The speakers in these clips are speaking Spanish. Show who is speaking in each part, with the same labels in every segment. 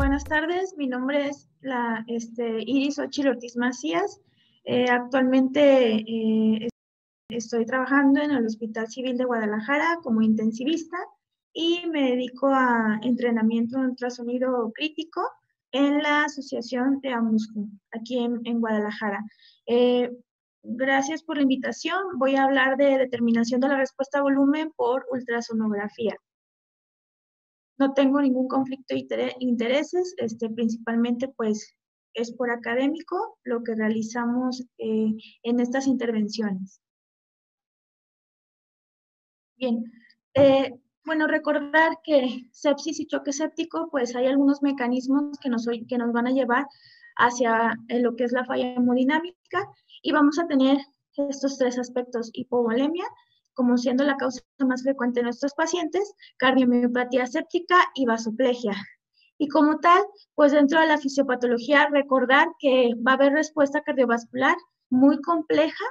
Speaker 1: Buenas tardes, mi nombre es Iris Ochil Ortiz Macías. Actualmente estoy trabajando en el Hospital Civil de Guadalajara como intensivista y me dedico a entrenamiento en ultrasonido crítico en la Asociación de AMUSCO, aquí en Guadalajara. Eh, Gracias por la invitación. Voy a hablar de determinación de la respuesta a volumen por ultrasonografía. No tengo ningún conflicto de intereses, principalmente pues es por académico lo que realizamos en estas intervenciones. Bien, bueno, recordar que sepsis y choque séptico, pues hay algunos mecanismos que nos van a llevar hacia lo que es la falla hemodinámica y vamos a tener estos tres aspectos: hipovolemia, como siendo la causa más frecuente en nuestros pacientes, cardiomiopatía séptica y vasoplegia. Y como tal, pues dentro de la fisiopatología, recordar que va a haber respuesta cardiovascular muy compleja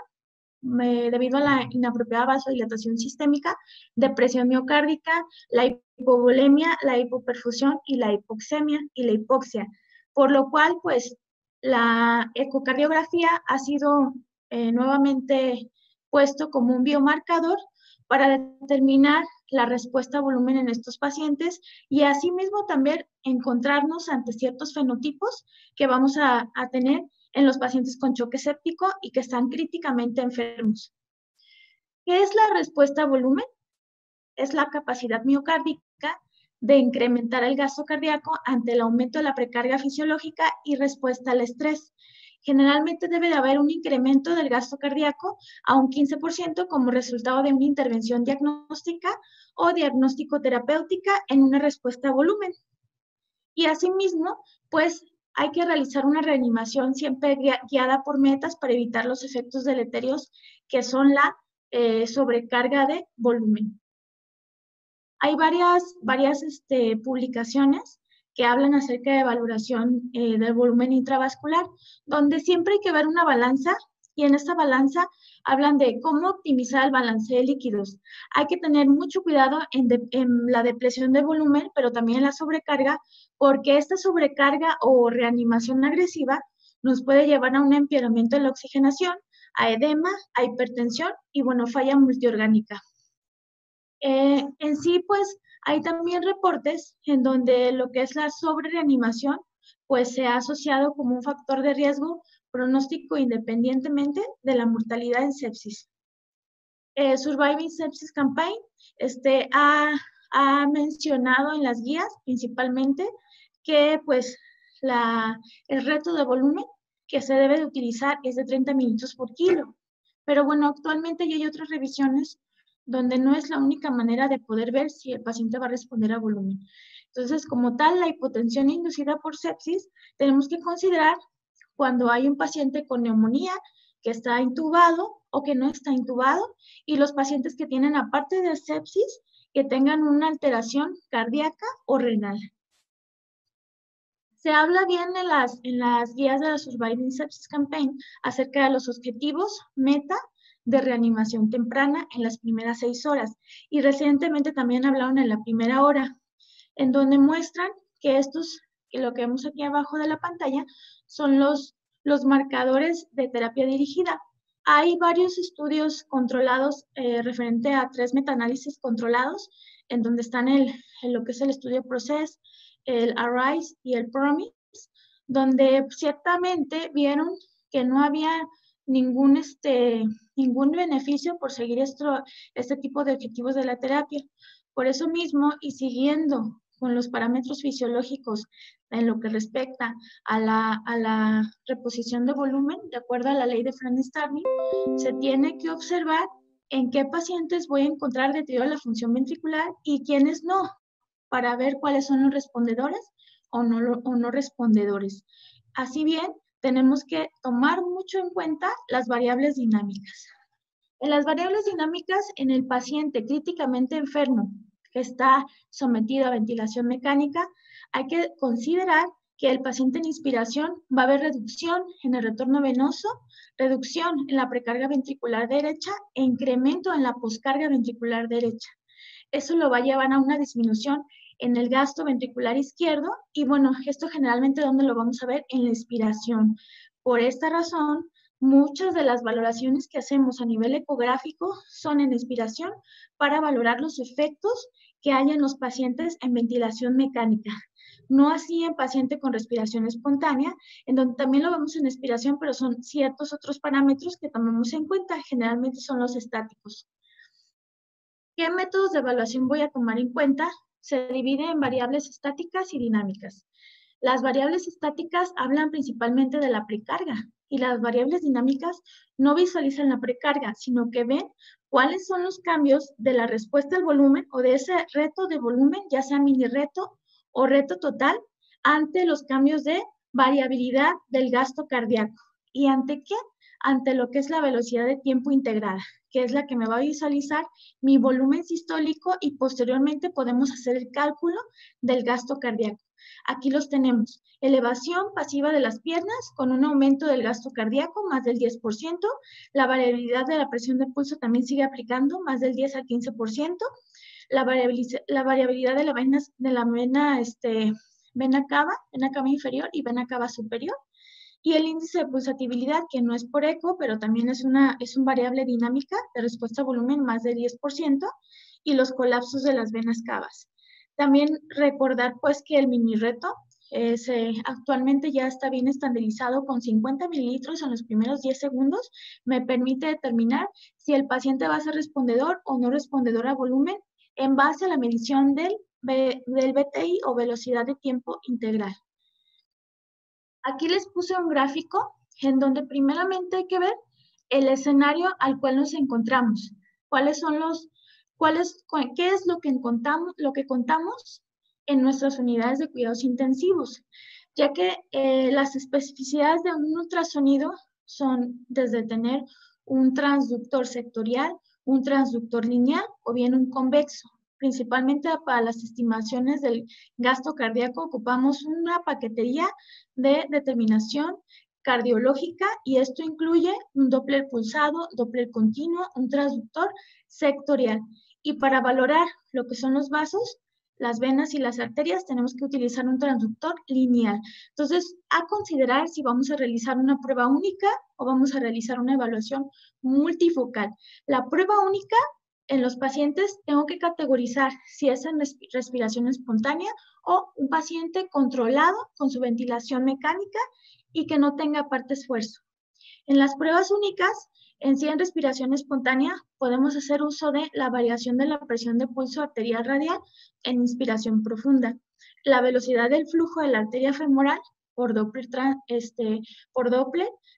Speaker 1: debido a la inapropiada vasodilatación sistémica, depresión miocárdica, la hipovolemia, la hipoperfusión y la hipoxemia y la hipoxia. Por lo cual, pues, la ecocardiografía ha sido nuevamente puesto como un biomarcador para determinar la respuesta a volumen en estos pacientes y asimismo también encontrarnos ante ciertos fenotipos que vamos a tener en los pacientes con choque séptico y que están críticamente enfermos. ¿Qué es la respuesta a volumen? Es la capacidad miocárdica de incrementar el gasto cardíaco ante el aumento de la precarga fisiológica y respuesta al estrés. Generalmente debe de haber un incremento del gasto cardíaco a un 15% como resultado de una intervención diagnóstica o diagnóstico-terapéutica en una respuesta a volumen. Y asimismo, pues hay que realizar una reanimación siempre guiada por metas para evitar los efectos deleterios que son la sobrecarga de volumen. Hay varias publicaciones que hablan acerca de valoración del volumen intravascular, donde siempre hay que ver una balanza y en esta balanza hablan de cómo optimizar el balance de líquidos. Hay que tener mucho cuidado en la depresión de volumen, pero también en la sobrecarga, porque esta sobrecarga o reanimación agresiva nos puede llevar a un empeoramiento de la oxigenación, a edema, a hipertensión y, bueno, falla multiorgánica. En sí, pues, hay también reportes en donde lo que es la sobrereanimación, pues, se ha asociado como un factor de riesgo pronóstico independientemente de la mortalidad en sepsis. Surviving Sepsis Campaign ha mencionado en las guías principalmente que, pues, el reto de volumen que se debe de utilizar es de 30 minutos por kilo. Pero bueno, actualmente ya hay otras revisiones donde no es la única manera de poder ver si el paciente va a responder a volumen. Entonces, como tal, la hipotensión inducida por sepsis, tenemos que considerar cuando hay un paciente con neumonía que está intubado o que no está intubado, y los pacientes que tienen, aparte de sepsis, que tengan una alteración cardíaca o renal. Se habla bien en las guías de la Surviving Sepsis Campaign acerca de los objetivos meta de reanimación temprana en las primeras 6 horas. Y recientemente también hablaron en la primera hora, en donde muestran que lo que vemos aquí abajo de la pantalla, son los marcadores de terapia dirigida. Hay varios estudios controlados referente a 3 metaanálisis controlados, en donde están lo que es el estudio PROCESS, el ARISE y el PROMISE, donde ciertamente vieron que no había ningún beneficio por seguir este tipo de objetivos de la terapia. Por eso mismo, y siguiendo con los parámetros fisiológicos en lo que respecta a la reposición de volumen, de acuerdo a la ley de French-Starling, se tiene que observar en qué pacientes voy a encontrar deterioro de la función ventricular y quiénes no, para ver cuáles son los respondedores o no respondedores. Así bien, tenemos que tomar mucho en cuenta las variables dinámicas. En las variables dinámicas, en el paciente críticamente enfermo que está sometido a ventilación mecánica, hay que considerar que el paciente en inspiración va a haber reducción en el retorno venoso, reducción en la precarga ventricular derecha e incremento en la poscarga ventricular derecha. Eso lo va a llevar a una disminución en el gasto ventricular izquierdo, y bueno, esto generalmente ¿dónde lo vamos a ver? En la expiración. Por esta razón, muchas de las valoraciones que hacemos a nivel ecográfico son en expiración para valorar los efectos que hay en los pacientes en ventilación mecánica. No así en paciente con respiración espontánea, en donde también lo vemos en expiración, pero son ciertos otros parámetros que tomamos en cuenta, generalmente son los estáticos. ¿Qué métodos de evaluación voy a tomar en cuenta? Se divide en variables estáticas y dinámicas. Las variables estáticas hablan principalmente de la precarga y las variables dinámicas no visualizan la precarga, sino que ven cuáles son los cambios de la respuesta al volumen o de ese reto de volumen, ya sea mini reto o reto total, ante los cambios de variabilidad del gasto cardíaco. ¿Y ante qué? Ante lo que es la velocidad de tiempo integrada, que es la que me va a visualizar mi volumen sistólico y posteriormente podemos hacer el cálculo del gasto cardíaco. Aquí los tenemos. Elevación pasiva de las piernas con un aumento del gasto cardíaco más del 10%. La variabilidad de la presión de pulso también sigue aplicando más del 10 al 15%. La variabilidad de la vena cava inferior y vena cava superior. Y el índice de pulsatividad, que no es por eco, pero también es una variable dinámica de respuesta a volumen más del 10%, y los colapsos de las venas cavas. También recordar pues que el mini reto actualmente ya está bien estandarizado con 50 mililitros en los primeros 10 segundos. Me permite determinar si el paciente va a ser respondedor o no respondedor a volumen en base a la medición del BTI o velocidad de tiempo integral. Aquí les puse un gráfico en donde primeramente hay que ver el escenario al cual nos encontramos. ¿Qué es lo que contamos en nuestras unidades de cuidados intensivos? Ya que las especificidades de un ultrasonido son desde tener un transductor sectorial, un transductor lineal o bien un convexo. Principalmente para las estimaciones del gasto cardíaco ocupamos una paquetería de determinación cardiológica y esto incluye un Doppler pulsado, Doppler continuo, un transductor sectorial. Y para valorar lo que son los vasos, las venas y las arterias, tenemos que utilizar un transductor lineal. Entonces, a considerar si vamos a realizar una prueba única o vamos a realizar una evaluación multifocal. La prueba única en los pacientes tengo que categorizar si es en respiración espontánea o un paciente controlado con su ventilación mecánica y que no tenga aparte esfuerzo. En las pruebas únicas, en sí en respiración espontánea, podemos hacer uso de la variación de la presión de pulso arterial radial en inspiración profunda, la velocidad del flujo de la arteria femoral por Doppler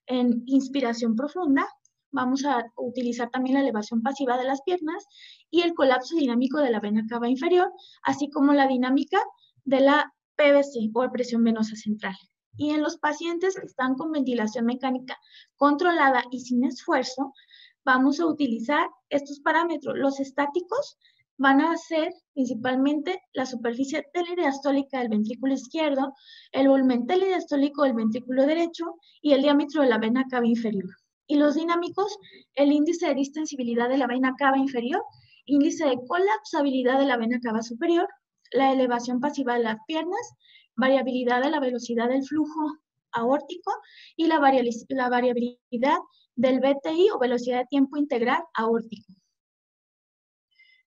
Speaker 1: en inspiración profunda. Vamos a utilizar también la elevación pasiva de las piernas y el colapso dinámico de la vena cava inferior, así como la dinámica de la PVC o presión venosa central. Y en los pacientes que están con ventilación mecánica controlada y sin esfuerzo, vamos a utilizar estos parámetros. Los estáticos van a ser principalmente la superficie telediastólica del ventrículo izquierdo, el volumen telediastólico del ventrículo derecho y el diámetro de la vena cava inferior. Y los dinámicos, el índice de distensibilidad de la vena cava inferior, índice de colapsabilidad de la vena cava superior, la elevación pasiva de las piernas, variabilidad de la velocidad del flujo aórtico y la variabilidad del BTI o velocidad de tiempo integral aórtico.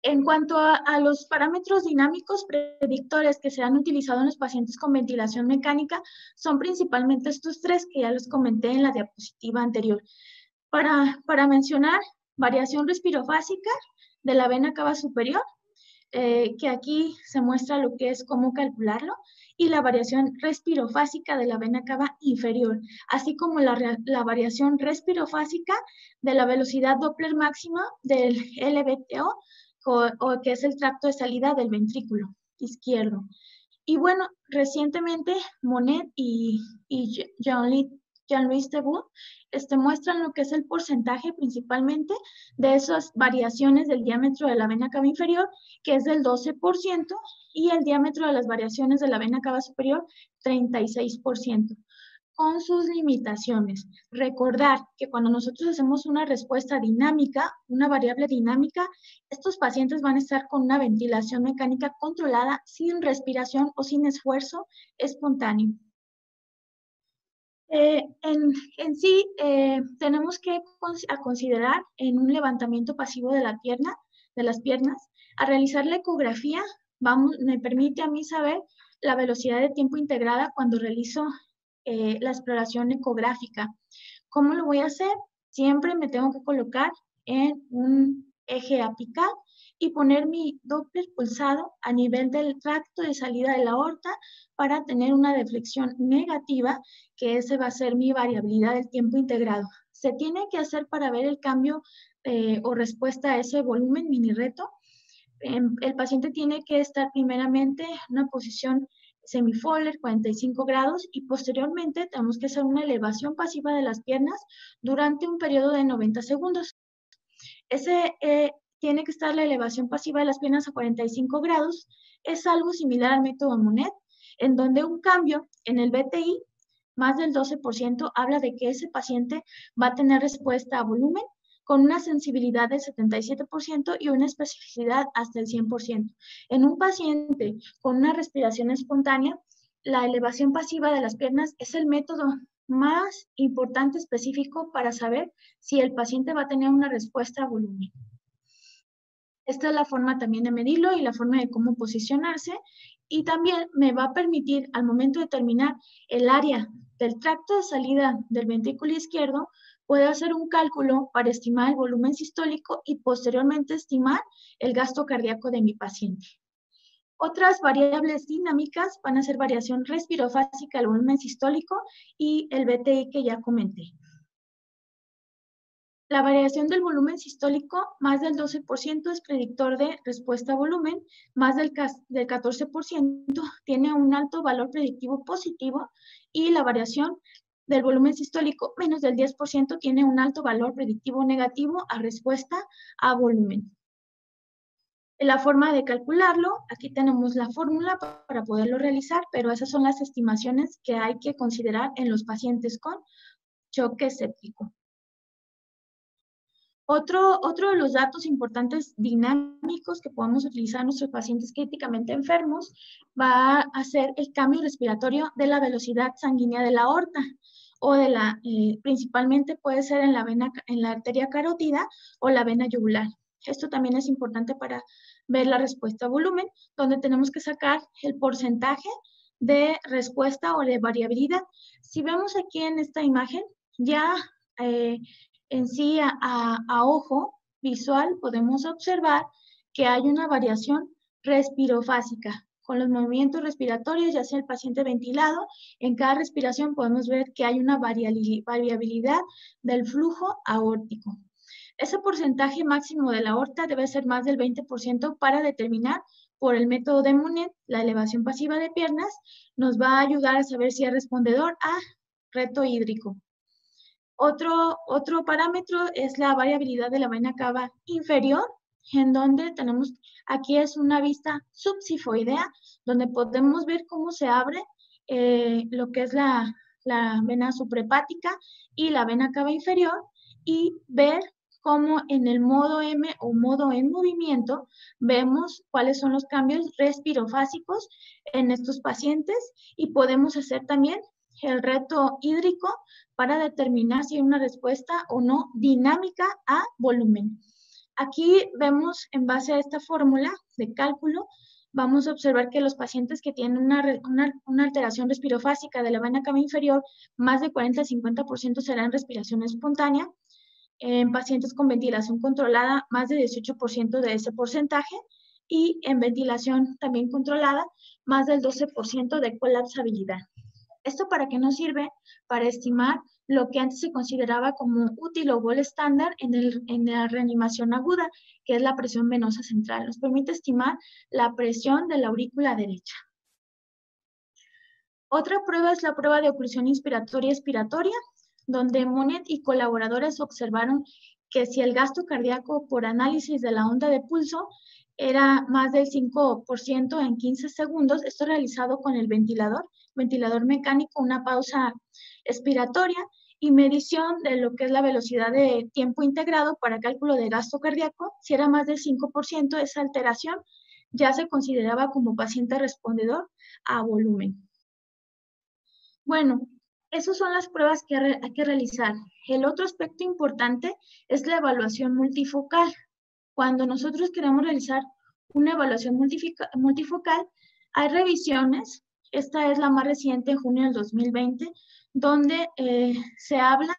Speaker 1: En cuanto a los parámetros dinámicos predictores que se han utilizado en los pacientes con ventilación mecánica, son principalmente estos tres que ya les comenté en la diapositiva anterior. Para mencionar, variación respirofásica de la vena cava superior, que aquí se muestra lo que es cómo calcularlo, y la variación respirofásica de la vena cava inferior, así como la variación respirofásica de la velocidad Doppler máxima del LVTO, que es el tracto de salida del ventrículo izquierdo. Y bueno, recientemente Monet y Jean-Louis Devoux muestran lo que es el porcentaje principalmente de esas variaciones del diámetro de la vena cava inferior, que es del 12%, y el diámetro de las variaciones de la vena cava superior, 36%. con sus limitaciones. Recordar que cuando nosotros hacemos una respuesta dinámica, una variable dinámica, estos pacientes van a estar con una ventilación mecánica controlada, sin respiración o sin esfuerzo espontáneo. En sí, tenemos que considerar en un levantamiento pasivo de las piernas, a realizar la ecografía, me permite a mí saber la velocidad de tiempo integrada cuando realizo la exploración ecográfica. ¿Cómo lo voy a hacer? Siempre me tengo que colocar en un eje apical y poner mi Doppler pulsado a nivel del tracto de salida de la aorta para tener una deflexión negativa, que ese va a ser mi variabilidad del tiempo integrado. Se tiene que hacer para ver el cambio o respuesta a ese volumen mini reto. El paciente tiene que estar primeramente en una posición semifoller, 45 grados, y posteriormente tenemos que hacer una elevación pasiva de las piernas durante un periodo de 90 segundos. Tiene que estar la elevación pasiva de las piernas a 45 grados. Es algo similar al método Monet, en donde un cambio en el BTI, más del 12%, habla de que ese paciente va a tener respuesta a volumen con una sensibilidad del 77% y una especificidad hasta el 100%. En un paciente con una respiración espontánea, la elevación pasiva de las piernas es el método más importante específico para saber si el paciente va a tener una respuesta a volumen. Esta es la forma también de medirlo y la forma de cómo posicionarse, y también me va a permitir al momento de determinar el área del tracto de salida del ventrículo izquierdo, puedo hacer un cálculo para estimar el volumen sistólico y posteriormente estimar el gasto cardíaco de mi paciente. Otras variables dinámicas van a ser variación respirofásica, el volumen sistólico y el BTI que ya comenté. La variación del volumen sistólico, más del 12% es predictor de respuesta a volumen, más del 14% tiene un alto valor predictivo positivo, y la variación del volumen sistólico, menos del 10%, tiene un alto valor predictivo negativo a respuesta a volumen. La forma de calcularlo, aquí tenemos la fórmula para poderlo realizar, pero esas son las estimaciones que hay que considerar en los pacientes con choque séptico. Otro de los datos importantes dinámicos que podemos utilizar en nuestros pacientes críticamente enfermos va a ser el cambio respiratorio de la velocidad sanguínea de la aorta, o principalmente puede ser en la arteria carótida o la vena yugular. Esto también es importante para ver la respuesta a volumen, donde tenemos que sacar el porcentaje de respuesta o de variabilidad. Si vemos aquí en esta imagen, ya en sí a ojo visual podemos observar que hay una variación respirofásica. Con los movimientos respiratorios, ya sea el paciente ventilado, en cada respiración podemos ver que hay una variabilidad del flujo aórtico. Ese porcentaje máximo de la aorta debe ser más del 20% para determinar, por el método de Monet, la elevación pasiva de piernas nos va a ayudar a saber si es respondedor a reto hídrico. Otro parámetro es la variabilidad de la vena cava inferior, en donde tenemos, aquí es una vista subsifoidea, donde podemos ver cómo se abre lo que es la vena suprahepática y la vena cava inferior, y ver cómo en el modo M o modo en movimiento vemos cuáles son los cambios respirofásicos en estos pacientes, y podemos hacer también el reto hídrico para determinar si hay una respuesta o no dinámica a volumen. Aquí vemos, en base a esta fórmula de cálculo, vamos a observar que los pacientes que tienen una alteración respirofásica de la vena cava inferior, más de 40-50% será en respiración espontánea. En pacientes con ventilación controlada, más de 18% de ese porcentaje, y en ventilación también controlada, más del 12% de colapsabilidad. ¿Esto para qué nos sirve? Para estimar lo que antes se consideraba como útil o gol estándar en la reanimación aguda, que es la presión venosa central. Nos permite estimar la presión de la aurícula derecha. Otra prueba es la prueba de oclusión inspiratoria expiratoria, donde Monet y colaboradores observaron que si el gasto cardíaco por análisis de la onda de pulso era más del 5% en 15 segundos, esto realizado con el ventilador mecánico, una pausa expiratoria y medición de lo que es la velocidad de tiempo integrado para cálculo de gasto cardíaco. Si era más del 5%, esa alteración ya se consideraba como paciente respondedor a volumen. Bueno, esas son las pruebas que hay que realizar. El otro aspecto importante es la evaluación multifocal. Cuando nosotros queremos realizar una evaluación multifocal, hay revisiones. Esta es la más reciente, en junio del 2020, donde se habla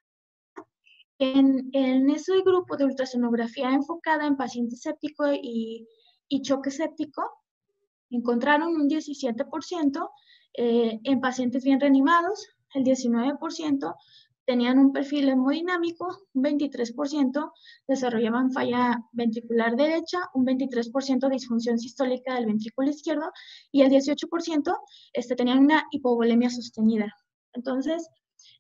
Speaker 1: en ese grupo de ultrasonografía enfocada en paciente séptico y choque séptico. Encontraron un 17% en pacientes bien reanimados, el 19% tenían un perfil hemodinámico, un 23% desarrollaban falla ventricular derecha, un 23% disfunción sistólica del ventrículo izquierdo y el 18% tenían una hipovolemia sostenida. Entonces,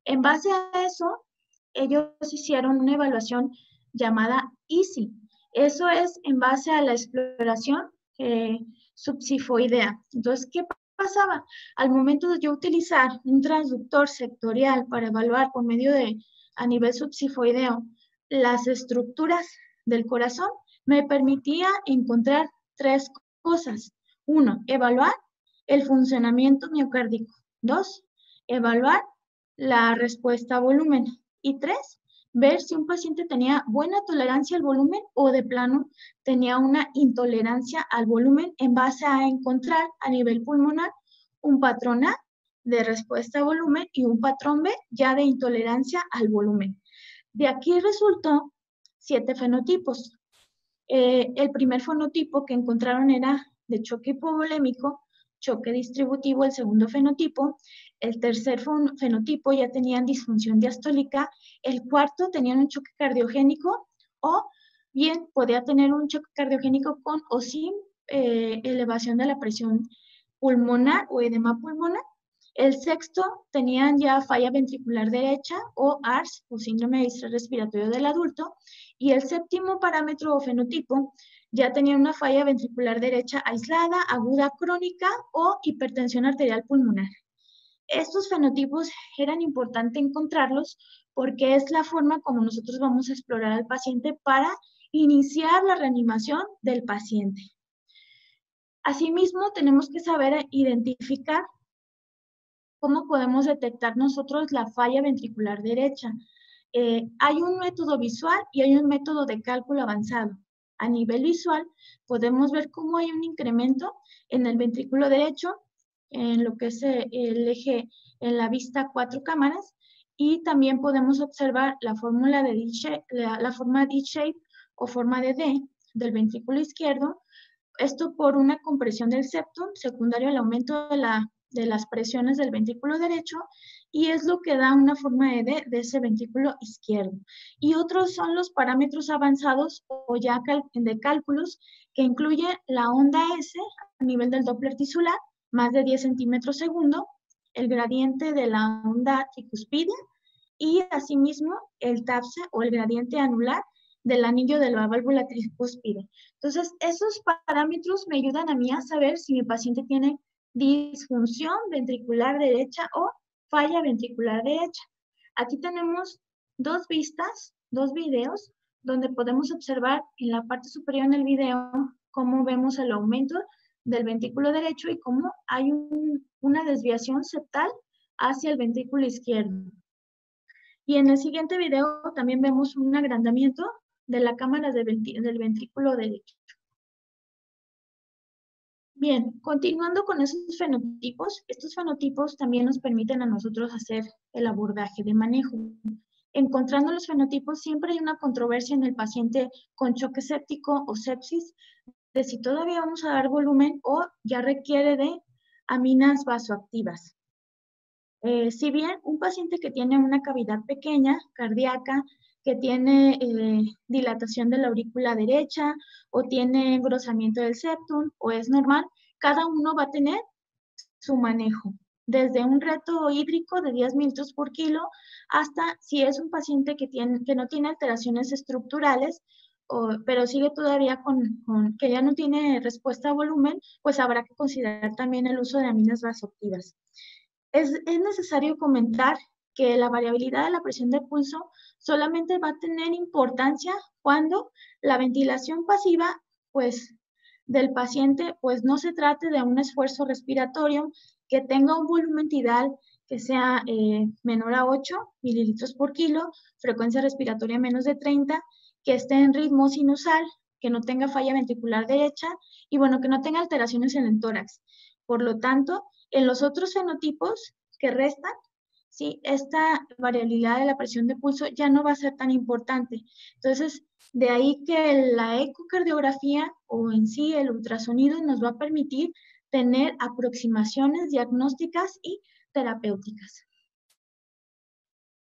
Speaker 1: en base a eso, ellos hicieron una evaluación llamada EASY. Eso es en base a la exploración subsifoidea. Entonces, ¿qué pasaba? Al momento de yo utilizar un transductor sectorial para evaluar por medio de, a nivel subsifoideo, las estructuras del corazón, me permitía encontrar tres cosas. Uno, evaluar el funcionamiento miocárdico. Dos, evaluar la respuesta a volumen. Y tres, ver si un paciente tenía buena tolerancia al volumen o de plano tenía una intolerancia al volumen en base a encontrar a nivel pulmonar un patrón A de respuesta a volumen y un patrón B ya de intolerancia al volumen. De aquí resultó 7 fenotipos. El primer fenotipo que encontraron era de choque hipovolémico, choque distributivo, el segundo fenotipo. El tercer fenotipo ya tenían disfunción diastólica. El cuarto tenían un choque cardiogénico o bien podía tener un choque cardiogénico con o sin elevación de la presión pulmonar o edema pulmonar. El sexto tenían ya falla ventricular derecha o ARS o síndrome de distrés respiratorio del adulto. Y el séptimo parámetro o fenotipo ya tenía una falla ventricular derecha aislada, aguda crónica o hipertensión arterial pulmonar. Estos fenotipos eran importantes encontrarlos porque es la forma como nosotros vamos a explorar al paciente para iniciar la reanimación del paciente. Asimismo, tenemos que saber identificar cómo podemos detectar nosotros la falla ventricular derecha. Hay un método visual y hay un método de cálculo avanzado. A nivel visual, podemos ver cómo hay un incremento en el ventrículo derecho, en lo que es el eje en la vista 4 cámaras, y también podemos observar la fórmula de la forma D-shape o forma de D del ventrículo izquierdo, esto por una compresión del septum, secundario al aumento de las presiones del ventrículo derecho, y es lo que da una forma de D de ese ventrículo izquierdo. Y otros son los parámetros avanzados o ya de cálculos que incluye la onda S a nivel del Doppler tisular, más de 10 centímetros segundo, el gradiente de la onda tricuspidia y asimismo el TAPSE o el gradiente anular del anillo de la válvula tricúspide. Entonces, esos parámetros me ayudan a mí a saber si mi paciente tiene disfunción ventricular derecha o falla ventricular derecha. Aquí tenemos dos vistas, dos videos, donde podemos observar en la parte superior en el video cómo vemos el aumento del ventrículo derecho y cómo hay una desviación septal hacia el ventrículo izquierdo. Y en el siguiente video también vemos un agrandamiento de la cámara del ventrículo derecho. Bien, continuando con esos fenotipos, estos fenotipos también nos permiten a nosotros hacer el abordaje de manejo. Encontrando los fenotipos, siempre hay una controversia en el paciente con choque séptico o sepsis, de si todavía vamos a dar volumen o ya requiere de aminas vasoactivas. Si bien un paciente que tiene una cavidad pequeña, cardíaca, que tiene dilatación de la aurícula derecha o tiene engrosamiento del septum o es normal, cada uno va a tener su manejo, desde un reto hídrico de 10 mililitros por kilo hasta si es un paciente que no tiene alteraciones estructurales, pero sigue todavía con que ya no tiene respuesta a volumen, pues habrá que considerar también el uso de aminas vasoactivas. Es necesario comentar que la variabilidad de la presión de pulso solamente va a tener importancia cuando la ventilación pasiva, pues, del paciente, pues no se trate de un esfuerzo respiratorio que tenga un volumen tidal que sea menor a 8 mililitros por kilo, frecuencia respiratoria menos de 30, que esté en ritmo sinusal, que no tenga falla ventricular derecha y bueno, que no tenga alteraciones en el tórax. Por lo tanto, en los otros fenotipos que restan, ¿sí? Esta variabilidad de la presión de pulso ya no va a ser tan importante. Entonces, de ahí que la ecocardiografía o en sí el ultrasonido nos va a permitir tener aproximaciones diagnósticas y terapéuticas.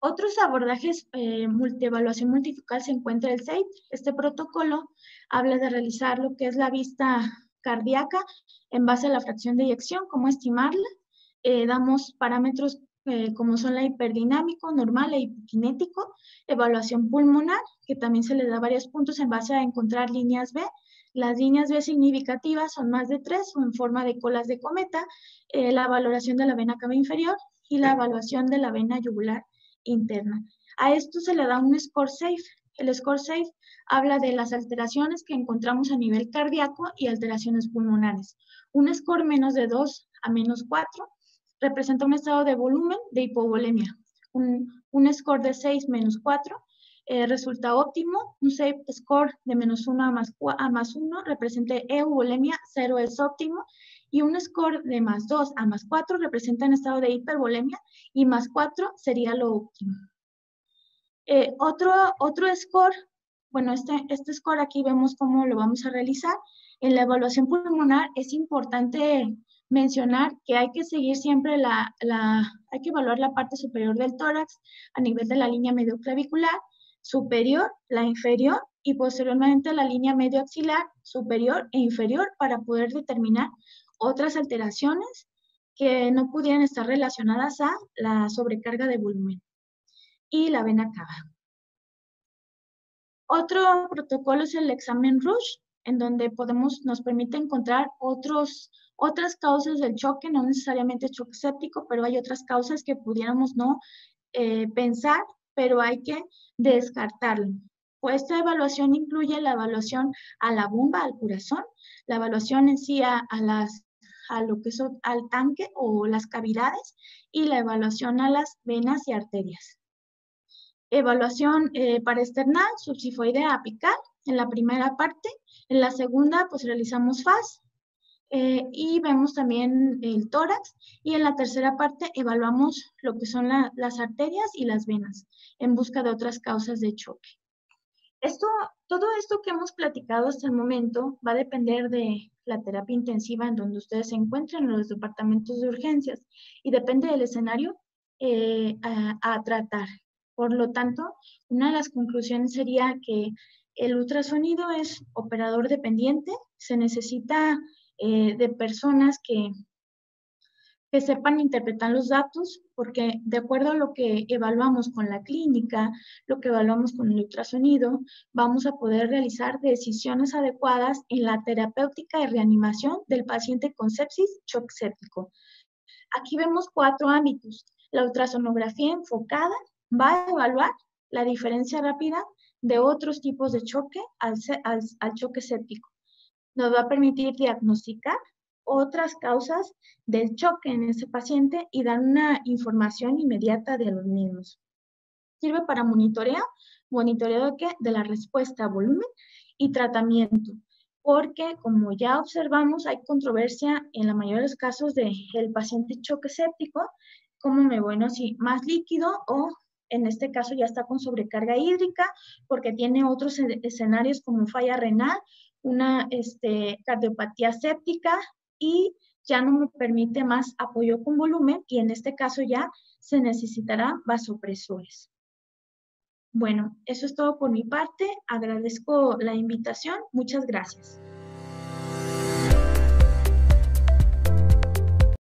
Speaker 1: Otros abordajes de evaluación multifocal se encuentra el SAFE. Este protocolo habla de realizar lo que es la vista cardíaca en base a la fracción de eyección, cómo estimarla. Damos parámetros como son la hiperdinámico, normal e hipokinético, evaluación pulmonar, que también se le da varios puntos en base a encontrar líneas B. Las líneas B significativas son más de 3 o en forma de colas de cometa, la valoración de la vena cava inferior y la evaluación de la vena yugular interna. A esto se le da un score SAFE. El score SAFE habla de las alteraciones que encontramos a nivel cardíaco y alteraciones pulmonares. Un score menos de 2 a menos 4 representa un estado de volumen de hipovolemia. Un score de 6 menos 4 resulta óptimo. Un SAFE score de menos 1 a más 1 representa euvolemia, 0 es óptimo. Y un score de más 2 a más 4 representa un estado de hipervolemia y más 4 sería lo óptimo. Otro score, bueno, este score aquí vemos cómo lo vamos a realizar. En la evaluación pulmonar es importante mencionar que hay que seguir siempre hay que evaluar la parte superior del tórax a nivel de la línea medioclavicular, superior, la inferior y posteriormente la línea medioaxilar, superior e inferior para poder determinar otras alteraciones que no pudieran estar relacionadas a la sobrecarga de volumen y la vena cava. Otro protocolo es el examen Rush, en donde nos permite encontrar otras causas del choque, no necesariamente choque séptico, pero hay otras causas que pudiéramos no pensar, pero hay que descartarlo. Pues esta evaluación incluye la evaluación a la bomba, al corazón, la evaluación en sí a lo que son al tanque o las cavidades y la evaluación a las venas y arterias. Evaluación paraesternal, subsifoidea apical en la primera parte. En la segunda, pues realizamos FAS y vemos también el tórax. Y en la tercera parte evaluamos lo que son las arterias y las venas en busca de otras causas de choque. Todo esto que hemos platicado hasta el momento va a depender de la terapia intensiva en donde ustedes se encuentren en los departamentos de urgencias y depende del escenario a tratar. Por lo tanto, una de las conclusiones sería que el ultrasonido es operador dependiente, se necesita de personas que sepan interpretar los datos, porque de acuerdo a lo que evaluamos con la clínica, lo que evaluamos con el ultrasonido, vamos a poder realizar decisiones adecuadas en la terapéutica de reanimación del paciente con sepsis, shock séptico. Aquí vemos 4 ámbitos. La ultrasonografía enfocada va a evaluar la diferencia rápida de otros tipos de choque al choque séptico. Nos va a permitir diagnosticar otras causas del choque en ese paciente y dar una información inmediata de los mismos. Sirve para monitoreo de la respuesta a volumen y tratamiento, porque como ya observamos, hay controversia en la mayoría de los casos del paciente choque séptico, como si más líquido o en este caso ya está con sobrecarga hídrica porque tiene otros escenarios como falla renal, una cardiopatía séptica y ya no me permite más apoyo con volumen y en este caso ya se necesitará vasopresores. Bueno, eso es todo por mi parte. Agradezco la invitación. Muchas gracias.